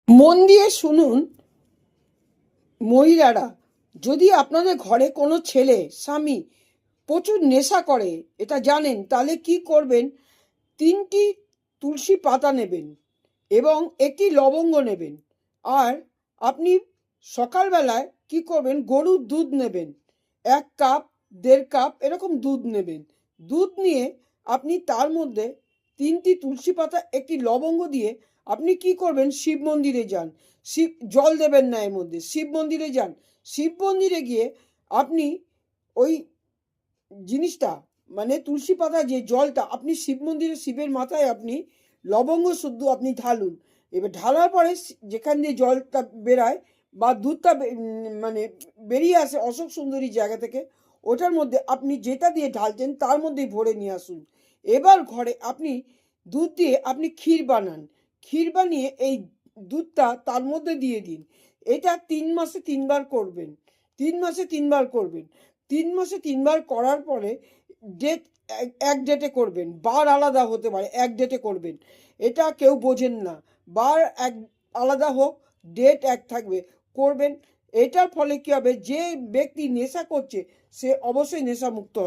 মন দিয়ে শুনুন মহিলারা, যদি আপনাদের ঘরে কোনো ছেলে স্বামী প্রচুর নেশা করে এটা জানেন, তাহলে কি করবেন? 3টি তুলসী পাতা নেবেন এবং একটি লবঙ্গ নেবেন। আর আপনি সকালবেলায় কি করবেন? গরুর দুধ নেবেন, 1 কাপ 1.5 কাপ এরকম দুধ নেবেন। দুধ নিয়ে আপনি তার মধ্যে 3টি তুলসী পাতা একটি লবঙ্গ দিয়ে আপনি কি করবেন? শিব মন্দিরে যান। শিব জল দেবেন না এর মধ্যে, শিব মন্দিরে যান। শিব মন্দিরে গিয়ে আপনি ওই জিনিসটা মানে তুলসী পাতা যে জলটা আপনি শিব মন্দিরে শিবের মাথায় আপনি লবঙ্গ শুদ্ধ আপনি ঢালুন। এবার ঢালার পরে যেখান দিয়ে জলটা বেরায় বা দুধটা মানে বেরিয়ে আসে অশোক সুন্দরী জায়গা থেকে, ওটার মধ্যে আপনি যেটা দিয়ে ঢালছেন তার মধ্যেই ভরে নিয়ে আসুন। এবার ঘরে আপনি দুধ দিয়ে আপনি ক্ষীর বানান। ক্ষীর বানিয়ে এই দুধটা তার মধ্যে দিয়ে দিন। এটা 3 মাসে 3বার করবেন। 3 মাসে 3বার করবেন। 3 মাসে 3বার করার পরে ডেট এক ডেটে করবেন। বার আলাদা হতে পারে, এক ডেটে করবেন। এটা কেউ বোঝেন না। বার এক আলাদা হোক, ডেট এক থাকবে, করবেন। এটার ফলে কী হবে? যে ব্যক্তি নেশা করছে সে অবশ্যই নেশামুক্ত হবে।